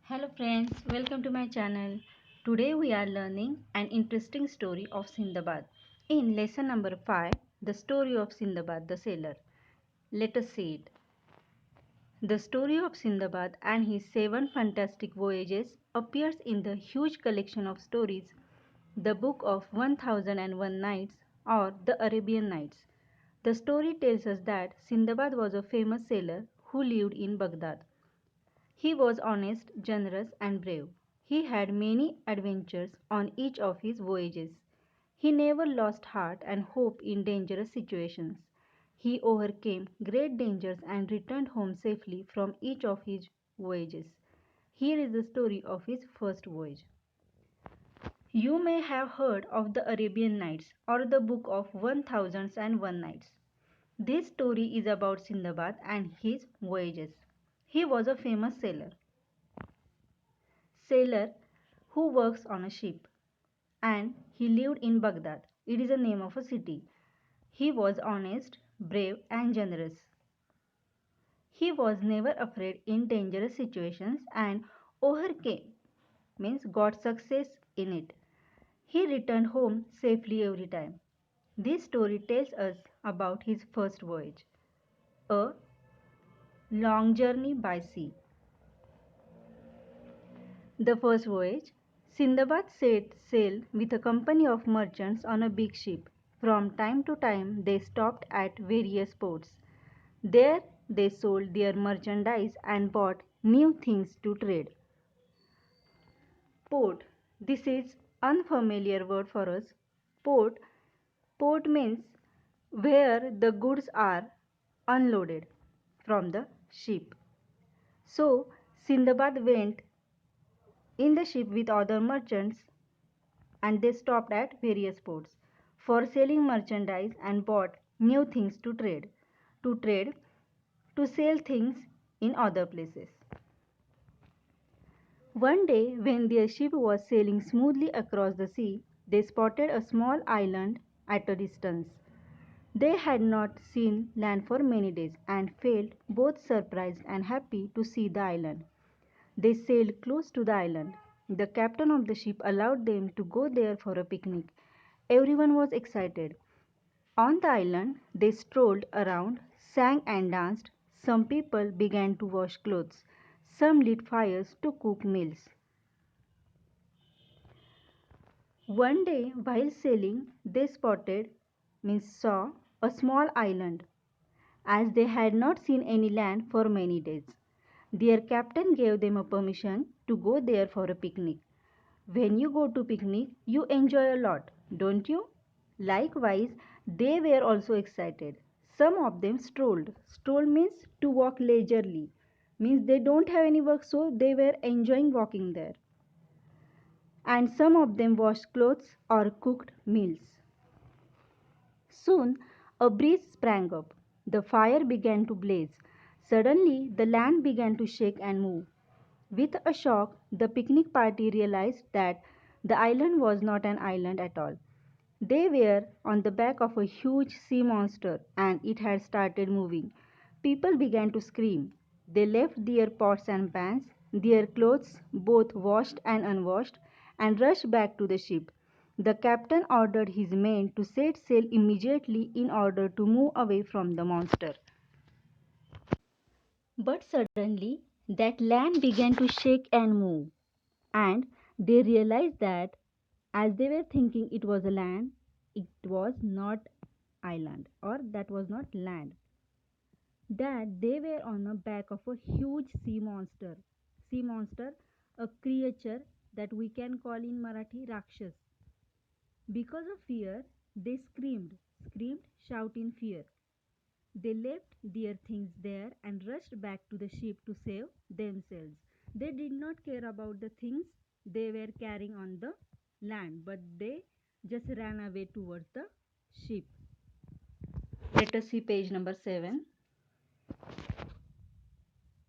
Hello friends, welcome to my channel. Today we are learning an interesting story of Sindbad. In lesson number 5, the story of Sindbad the sailor. Let us see it. The story of Sindbad and his 7 fantastic voyages appears in the huge collection of stories, the Book of 1001 Nights or the Arabian Nights. The story tells us that Sindbad was a famous sailor who lived in Baghdad. He was honest, generous, and brave. He had many adventures on each of his voyages. He never lost heart and hope in dangerous situations. He overcame great dangers and returned home safely from each of his voyages. Here is the story of his first voyage. You may have heard of the Arabian Nights or the Book of 1001 Nights. This story is about Sindbad and his voyages. He was a famous sailor who works on a ship, and he lived in Baghdad. It is the name of a city. He was honest, brave, and generous. He was never afraid in dangerous situations and overcame means got success in it. He returned home safely every time. This story tells us about his first voyage, a long journey by sea. The first voyage, Sindbad set sail with a company of merchants on a big ship. From time to time they stopped at various ports. There they sold their merchandise and bought new things to trade. Port. This is unfamiliar word for us. Port. Port means where the goods are unloaded from the ship. So Sindbad went in the ship with other merchants and they stopped at various ports for selling merchandise and bought new things to trade, to sell things in other places. One day, when their ship was sailing smoothly across the sea, they spotted a small island at a distance. They had not seen land for many days and felt both surprised and happy to see the island. They sailed close to the island. The captain of the ship allowed them to go there for a picnic. Everyone was excited. On the island, they strolled around, sang and danced. Some people began to wash clothes. Some lit fires to cook meals. One day, while sailing, they saw a small island, as they had not seen any land for many days. Their captain gave them a permission to go there for a picnic. When you go to picnic, you enjoy a lot, don't you? Likewise, they were also excited. Some of them strolled. Stroll means to walk leisurely, means they don't have any work, so they were enjoying walking there. And some of them washed clothes or cooked meals. Soon a breeze sprang up. The fire began to blaze. Suddenly the land began to shake and move. With a shock, the picnic party realized that the island was not an island at all. They were on the back of a huge sea monster and it had started moving. People began to scream. They left their pots and pans, their clothes, both washed and unwashed, and rushed back to the ship. The captain ordered his men to set sail immediately in order to move away from the monster. But suddenly, that land began to shake and move, and they realized that as they were thinking it was a land, it was not island or that was not land. That they were on the back of a huge sea monster. Sea monster, a creature that we can call in Marathi Rakshas. Because of fear, they screamed, shout in fear. They left their things there and rushed back to the ship to save themselves. They did not care about the things they were carrying on the land, but they just ran away towards the ship. Let us see page number 7.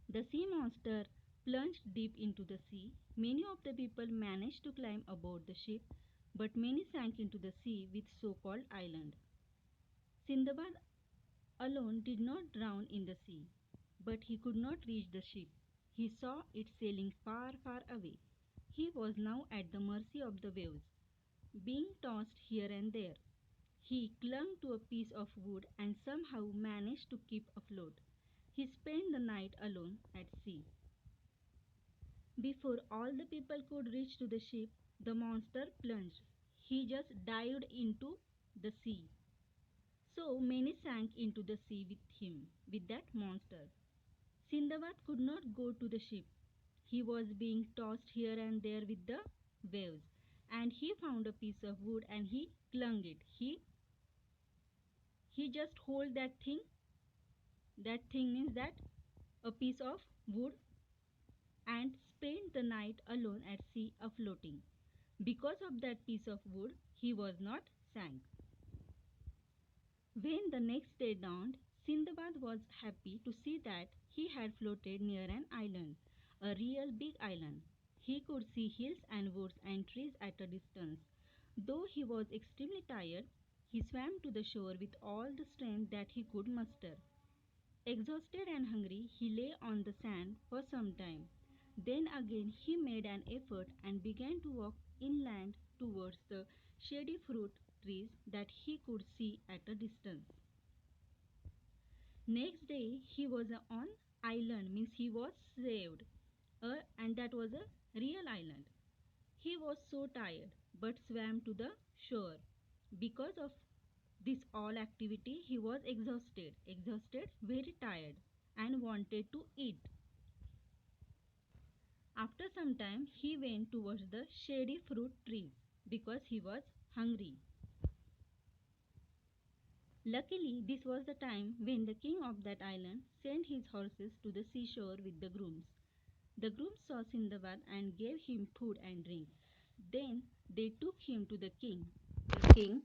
The sea monster plunged deep into the sea. Many of the people managed to climb aboard the ship, but many sank into the sea with so-called island. Sindbad alone did not drown in the sea, but he could not reach the ship. He saw it sailing far, far away. He was now at the mercy of the waves, being tossed here and there. He clung to a piece of wood and somehow managed to keep afloat. He spent the night alone at sea. Before all the people could reach to the ship, the monster plunged. He just dived into the sea. So many sank into the sea with him, with that monster. Sindbad could not go to the ship. He was being tossed here and there with the waves. And he found a piece of wood and he clung it. He just hold that thing. That thing means that a piece of wood, and spent the night alone at sea afloating. Because of that piece of wood, he was not sank. When the next day dawned, Sindbad was happy to see that he had floated near an island, a real big island. He could see hills and woods and trees at a distance. Though he was extremely tired, he swam to the shore with all the strength that he could muster. Exhausted and hungry, he lay on the sand for some time. Then again he made an effort and began to walk inland towards the shady fruit trees that he could see at a distance. Next day he was on island, means he was saved, and that was a real island. He was so tired but swam to the shore. Because of this all activity he was exhausted, very tired, and wanted to eat. After some time he went towards the shady fruit trees because he was hungry. Luckily, this was the time when the king of that island sent his horses to the seashore with the grooms. The grooms saw Sindbad and gave him food and drink. Then they took him to the king. The king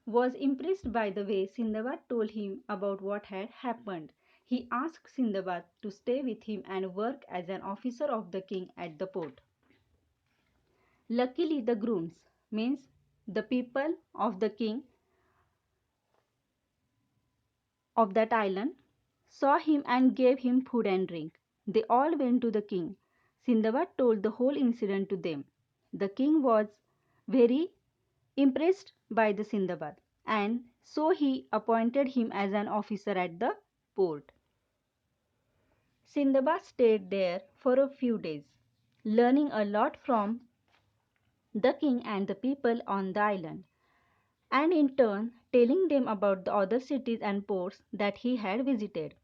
was impressed by the way Sindbad told him about what had happened. He asked Sindbad to stay with him and work as an officer of the king at the port. Luckily, the grooms, means the people of the king of that island, saw him and gave him food and drink. They all went to the king. Sindbad told the whole incident to them. The king was very impressed by the Sindbad, and so he appointed him as an officer at the port. Sindbad stayed there for a few days, learning a lot from the king and the people on the island, and in turn telling them about the other cities and ports that he had visited.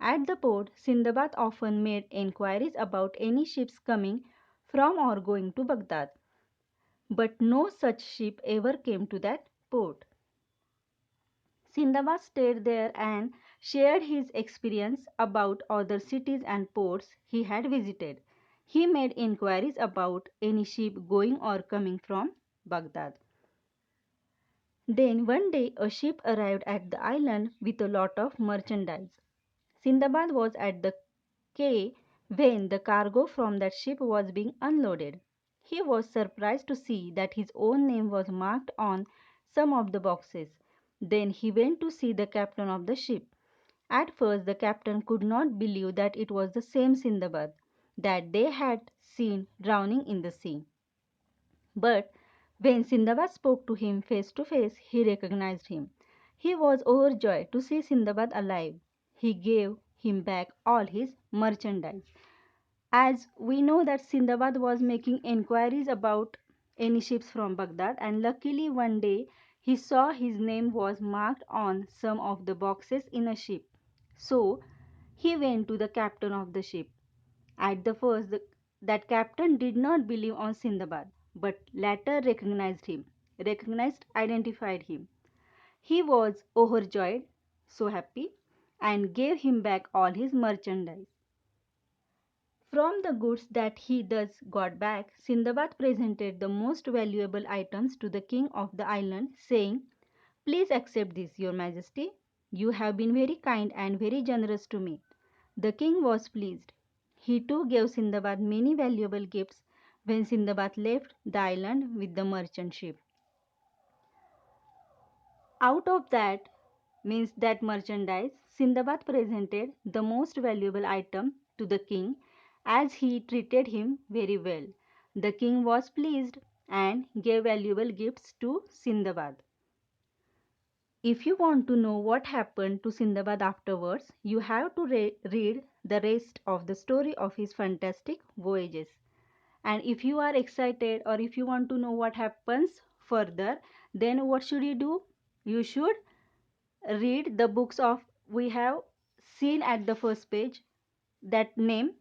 At the port, Sindbad often made enquiries about any ships coming from or going to Baghdad, but no such ship ever came to that port. Sindbad stayed there and shared his experience about other cities and ports he had visited. He made inquiries about any ship going or coming from Baghdad. Then one day a ship arrived at the island with a lot of merchandise. Sindbad was at the quay when the cargo from that ship was being unloaded. He was surprised to see that his own name was marked on some of the boxes. Then he went to see the captain of the ship. At first, the captain could not believe that it was the same Sindbad that they had seen drowning in the sea. But when Sindbad spoke to him face to face, he recognized him. He was overjoyed to see Sindbad alive. He gave him back all his merchandise. As we know that Sindbad was making enquiries about any ships from Baghdad, and luckily one day he saw his name was marked on some of the boxes in a ship. So he went to the captain of the ship. At the first, that captain did not believe on Sindbad, but later identified him. He was overjoyed, so happy, and gave him back all his merchandise. From the goods that he thus got back, Sindbad presented the most valuable items to the king of the island, saying, "Please accept this, your majesty. You have been very kind and very generous to me." The king was pleased. He too gave Sindbad many valuable gifts when Sindbad left the island with the merchant ship. Out of that, means that merchandise, Sindbad presented the most valuable item to the king as he treated him very well. The king was pleased and gave valuable gifts to Sindbad. If you want to know what happened to Sindbad afterwards, you have to read the rest of the story of his fantastic voyages. And if you are excited or if you want to know what happens further, then what should you do? You should read the books of we have seen at the first page that name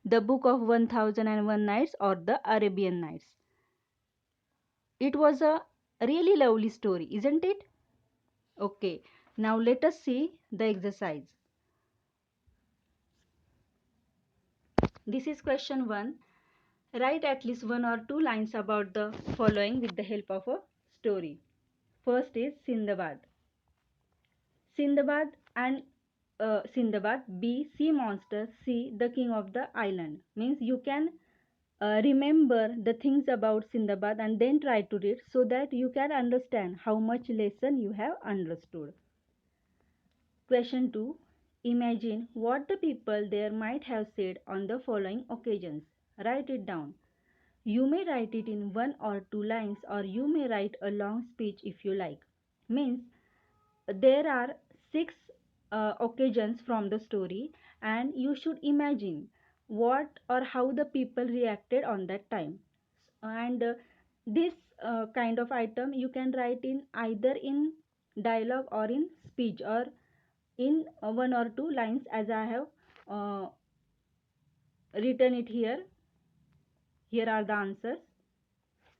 the book of 1001 nights or the Arabian Nights. It was a really lovely story, isn't it? Okay, now let us see the exercise. This is question 1. Write at least 1 or 2 lines about the following with the help of a story. First is Sindbad. Sindbad and Sindbad, B, sea monster, C, the king of the island. Means you can remember the things about Sindbad and then try to read so that you can understand how much lesson you have understood. Question 2. Imagine what the people there might have said on the following occasions. Write it down. You may write it in 1 or 2 lines or you may write a long speech if you like. Means there are 6 occasions from the story and you should imagine what or how the people reacted on that time. And this kind of item you can write in either in dialogue or in speech or in 1 or 2 lines as I have uh, written it here. Here are the answers.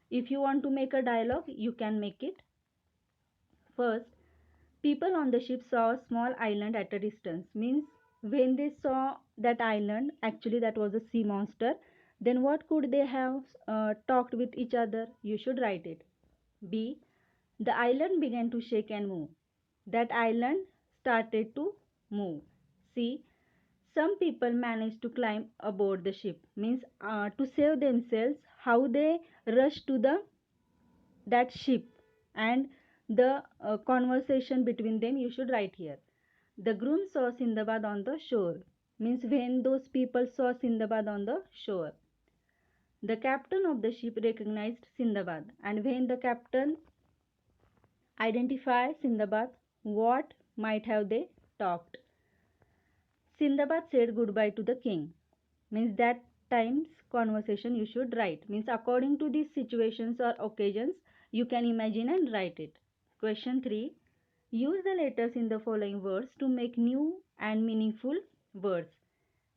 If you want to make a dialogue, you can make it. First, people on the ship saw a small island at a distance. Means when they saw that island, actually that was a sea monster, then what could they have talked with each other? You should write it. B. The island began to shake and move. That island started to move. C. Some people managed to climb aboard the ship. Means to save themselves, how they rushed to the that ship and the conversation between them you should write here. The groom saw Sindbad on the shore. Means when those people saw Sindbad on the shore. The captain of the ship recognized Sindbad, and when the captain identified Sindbad, what might have they talked? Sindbad said goodbye to the king. Means that time's conversation you should write. Means according to these situations or occasions, you can imagine and write it. Question 3. Use the letters in the following words to make new and meaningful words.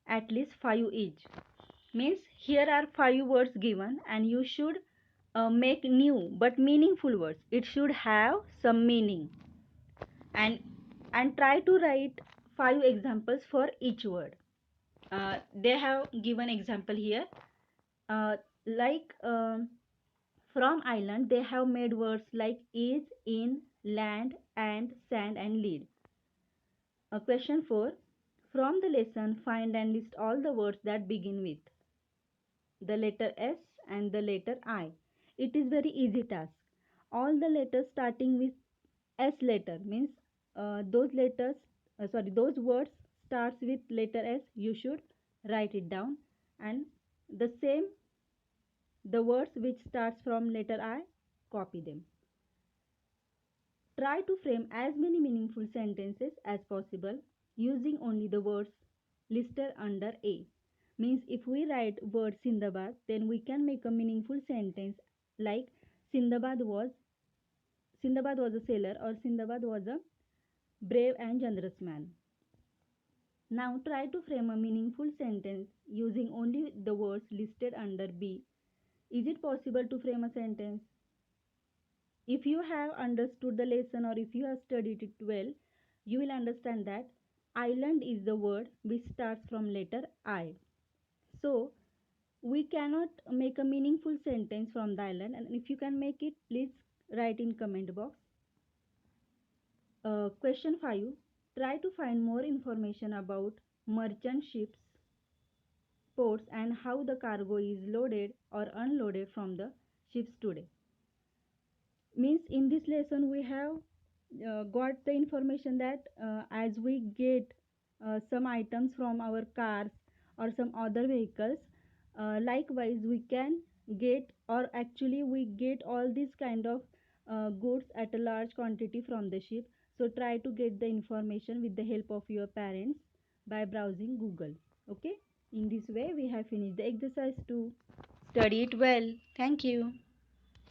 At least 5 each. Means here are 5 words given and you should make new but meaningful words. It should have some meaning. And try to write 5 examples for each word. They have given example here. Like from island, they have made words like is, in, land, and, sand, and lead. Question 4. From the lesson, find and list all the words that begin with the letter S and the letter I. It is very easy task. All the letters starting with S letter means those words starts with letter S. You should write it down, and the same the words which starts from letter I, copy them. Try to frame as many meaningful sentences as possible using only the words listed under A. Means if we write word Sindbad, then we can make a meaningful sentence like Sindbad was Sindbad was a sailor or Sindbad was a brave and generous man. Now try to frame a meaningful sentence using only the words listed under B. Is it possible to frame a sentence? If you have understood the lesson or if you have studied it well, you will understand that island is the word which starts from letter I. So, we cannot make a meaningful sentence from the island, and if you can make it, please write in comment box. Question 5. Try to find more information about merchant ships, ports and how the cargo is loaded or unloaded from the ships today. Means in this lesson we have got the information that as we get some items from our cars or some other vehicles, likewise we can get, or actually we get all these kind of goods at a large quantity from the ship. So try to get the information with the help of your parents by browsing Google. Okay, in this way we have finished the exercise 2. Study it well. Thank you.